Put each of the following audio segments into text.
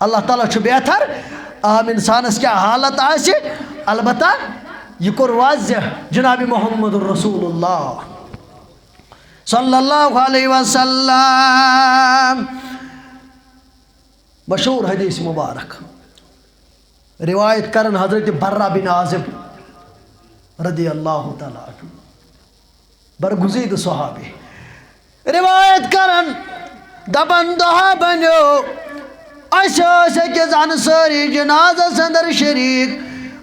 अल्लाह ताला छु बेहतर आम इंसानस क्या हालत आसे अलबत्ता यह कोर वाज़ह जनाब मोहम्मद रसूलुल्लाह सल्लल्लाहु अलैहि वसल्लम। मशहूर हदीस मुबारक रिवायत करन हजरत बर्रा बिन आज़िब रदी अल्लाह ताला अन्हु बरगुज़ीद सहाबी रिवायत करन दबन दहा बनो अकिस अंसारी जनाजस अंदर शरीक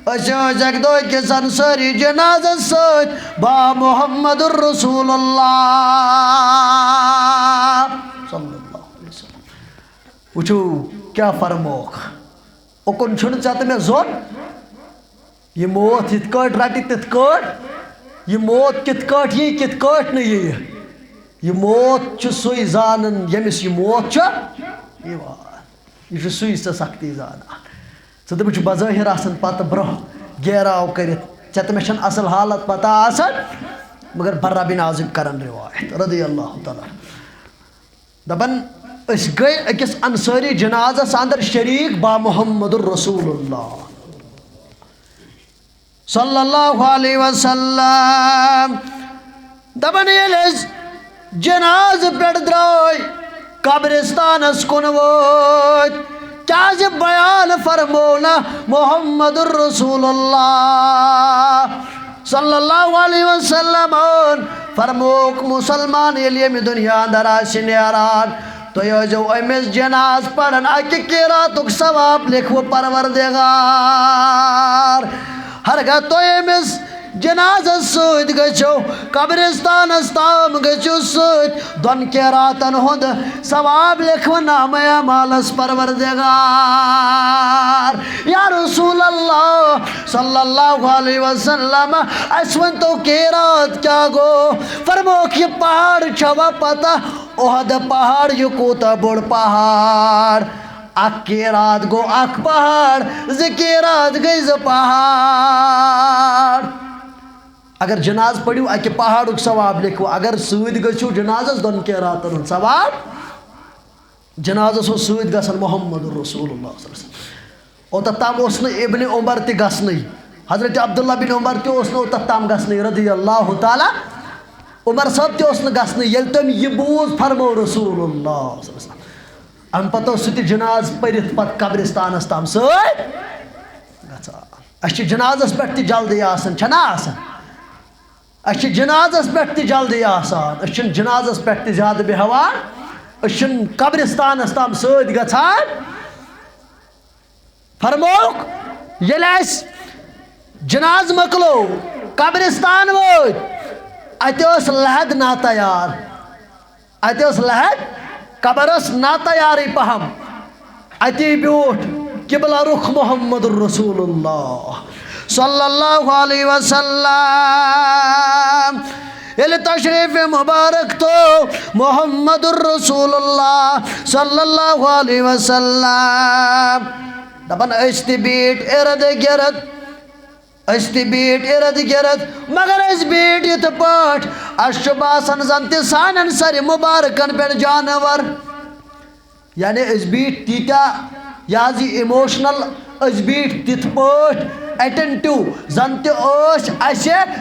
अक दो अकिस अंसारी जनाजस सत बा मोहम्मद रसूलुल्लाह सल्लल्लाहु अलैहि वसल्लम। वुचो क्या फरमोक ओकुन छुन चाहते में जोन ये मौत इत कट रटि तित कट ये मौत कित कट न ये मौत सुई जानन यमिस ये मौत यह सुई स सख्ती जाना च दप बज़ाहिर पत ब्रोह गेराव कर मे असल हालत पता मगर बर्रा बिन आज़िब करन रिवायत रदी अल्लाह ताला दपन गई अकिस अंसारी जनाजस अंदर शरीक बा मोहम्मद रसूलुल्लाह सल्लल्लाहु अलैहि वसल्लम। दपन जनाज पे द्राय कब्रिस्तानस कुन वोत क्या बयान फरमोना मोहम्मद रसूलुल्लाह सल्लल्लाहु अलैहि वसल्लम फरमोक मुसलमान ये दुनिया अंदर नेरान तो जो अमिस जनाज पढ़न अकि किरातुक सवाब लिखो परवरदिगार हरगा तो अमिस जनाजस सत गो कब्रिस्तानस ताम गो सत दोन किरातन हुंद सवाब लिखो नाम मालस परवरदिगार या रसूल अल्लाह सल्लल्लाहु अलैहि वसल्लम अस वन तो किरात क्या गो फरमोक ये पहाड़ छवा पता ओहद पहाड़ ये कोता बोड़ पहाड़ अक किरात गो अक पहाड़ ज किरात गई ज पहाड़ अगर जनाज पढ़ू अकि पहाड़ुक सवाब लिखो अगर सत गो जनाजस दोन किरातन सवाब जनाजस सत गसन मोहम्मद रसूलुल्लाह ओत तम इब्न उमर त गसन हजरत अब्दुल्ला बिन उमर तोत तम गसन रदी अल्लाह ताला उमर सब तन गसन ये तम यह बूझ फरमो रसूलुल्लाह अम पत सह जनाज पढ़ पत कब्रिस्तानस तम सह जनाजस पे जल्दी छना जनाजस पे जल्दी जनाजस पे ज्यादा बेहवान कब्रिस्तानस तम सत गछान फरमोक ये जनाज मकलो कब्रिस्तान वोत अत लहद ना तैयार अत लहद कबरस ना तैयार पहम अति ब्यूठ किबला रुख मोहम्मद रसूलुल्लाह सल्लल्लाहु अलैहि वसल्लम ये तशरीफ मुबारक तो मोहम्मद रसूलुल्लाह सल्लल्लाहु अलैहि वसल्लम दपन बीट इरद गिरद बीट इरद गिरद मगर बीट इत पाठ बासन जन सान सर मुबारकन पे जानवर यानी बीट तीता यह इमोशनल बीट तिथ पाठ अटेंटिव जन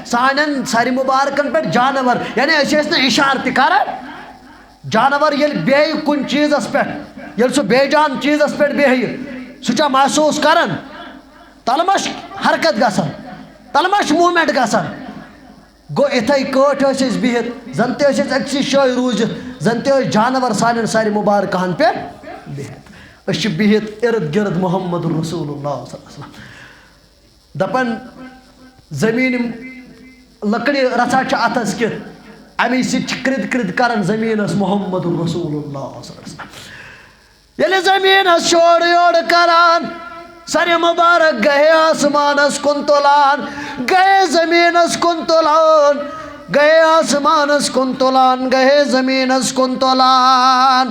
सान सर मुबारकन पे जानवर यानी इशार कर जानवर ये बेह कुन चीज़स पे सह बेजान चीज़स पे बेह सह महसूस कर तलमश हरकत गसन तलमश मूवमेंट गसन गो इथे कट बिहित जन तसी शाय रूजित जन जानवर सान सर मुबारकहन पे बिहित बिहित इर्द गिर्द मोहम्मद रसूलुल्लाह दपन जमीन लकड़ी रचा अथस कि अमी सृद कृद कर जमीनस मोहम्मद रसूलुल्लाह ये जमीन शोर योड़ करान सर मुबारक गए आसमानस कुन तुलान गए जमीनस कुन तुलान गए आसमानस कुन तुलान गए जमीनस कुन तुलान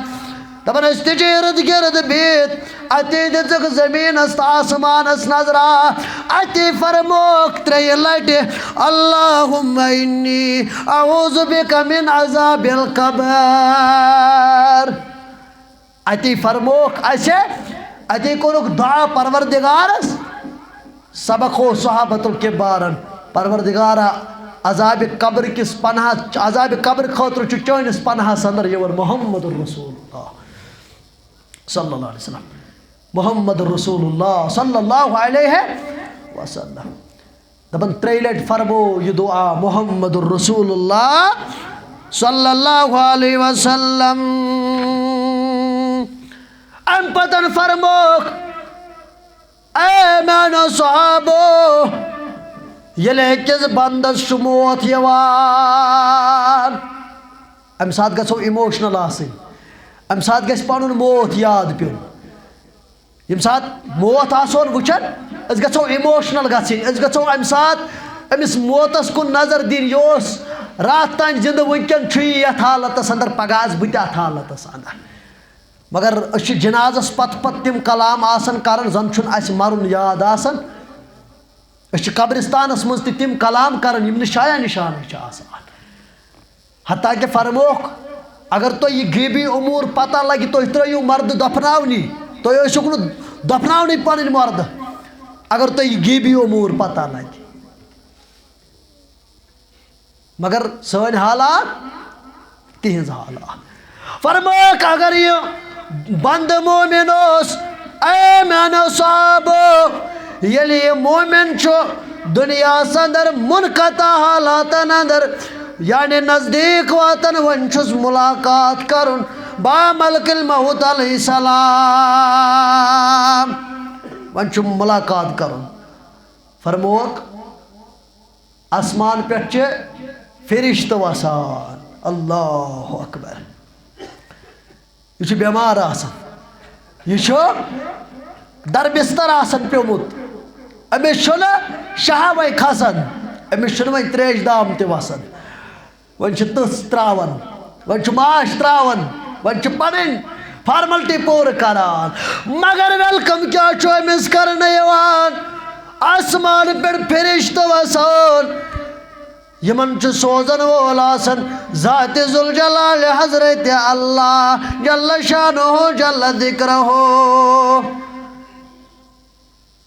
दपन इर्द गिर्द बीत अति दिख जमीनस आसमानस नजरा अति फरमोक त्रे लटे अल्लाहुम्मा इन्नी अऊज़ु बिका मिन अज़ाबिल क़ब्र अति फरमोक अते कोरुक दुआ परवरदिगारस सबक हो सहाबतुल किबारन परवरदिगारा अजाब कब्र किस पनाह अजाब कब्र खतर चनिस पनाहस अंदर यवर मुहम्मदुर रसूलुल्लाह सल्लल्लाहु अलैहि वसल्लम मुहम्मदुर रसूलुल्लाह सल्लल्लाहु अलैहि वसल्लम दबन 3 लट फरमो यह दुआ मुहम्मदुर रसूलुल्लाह सल्लल्लाहु अलैहि वसल्लम अम पतन फरमोक ऐ मैनो सहाबो यले किस बंदस मौत यवान अम साथ गो इमोशनल अम साथ गस पन मौत याद पे यम साथ मौत आसोन वुचन अस गो इमोशनल गो अम साथ अमिस मौतस कुन नजर दिन योस रात तान जिंद वनकन यथ हालतस अंदर पगह बह अथ हालतस अंदर मगर अस जनाजस पत पत तिम कलाम आसन करन जन छुन अस मरुन याद आसन अस कब्रिस्तानस मज तिम कलाम करन यम शाया निशान हत्ता कि फरमोक अगर तो यह गैबी उमूर पता लगे तो त्रो मर्द दफनावनी तो दफनावनी पन मर्द अगर तो यह गैबी उमूर पता लगे मगर सन हालात तिहज हालात फरमोक अगर ये बंद मोमिनोस ऐ मैनो साहबो यलि ये मोमिन दुनिया अंदर मुनकता हालातन अंदर यानी नजदीक वातन वन मुलाकात करुन बा मलकिल मौत अलैहिस्सलाम वन मुलाकात करुन फरमोक आसमान पे फरिश्त वसान अल्लाहु अकबर यह बेमार यह दर बिस्तर प्योमुत अमिस शहावे खसान अमिस वन त्रेश दाम तसान वन तस त्रावन वन माश त्रावन वन पन फार्मलिटी पूर करान मगर वेलकम क्या अमिस कर आसमान पे फरिश्त वसान यमन सोजन वोल ज़ात जुल जलाल हजरत अल्लाह जल्ल शानो जल्ल दिक्रो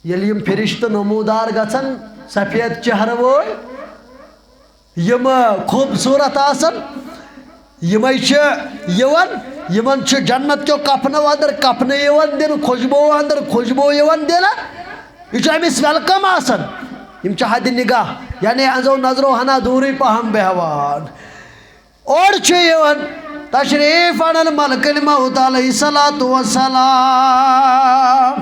यलि यम फरिश्त नमूदार गसन सफेद चेहर वोल यम खूबसूरत आसन यमन जन्नत क्यों कफनो अंदर कफन दिन खुशबो अंदर खुशबो दिन यह अमिस वेलकम आसन यम हद निगाह यानी अजो नजरो हना दूरी पहम बेहवान और तशरीफ अनन मलकुल मौत अलैहिस्सलातु वस्सलाम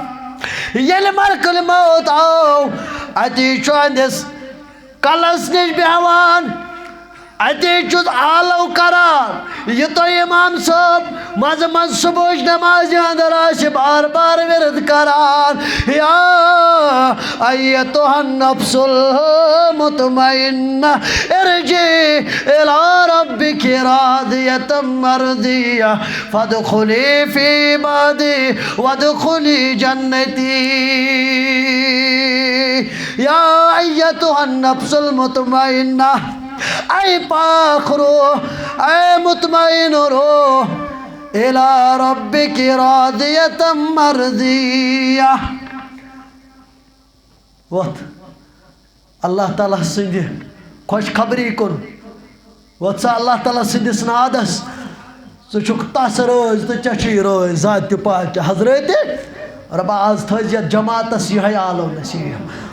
यल मलकुल मौत आओ अति अंदिस कलस निश बेहवान अति आलो करान यह तो इमाम साहब मज मज सुबह नमाज अंदर बार बार विरद करान या अय्यतुहन नफ्सुल मुतमइन्ना इरजी इला रब्बिकी रादियतम मर्दिया फदखुली फी इबादी वदखुली जन्नती या अय्यतुहन नफ्सुल मुतमइन्ना ऐ पाक रूह ऐ मुतमईन रूह इला रब्बिकी रादियतम मर्दिया वत अल्लाह ताला सिंध खुश खबरी कुन वत सा अल्लाह ताला सिंदिस नादस सुक तस रोज तो चशी रोज जात पाक हजरत रबा आज थज जमातस यह आलो नसीब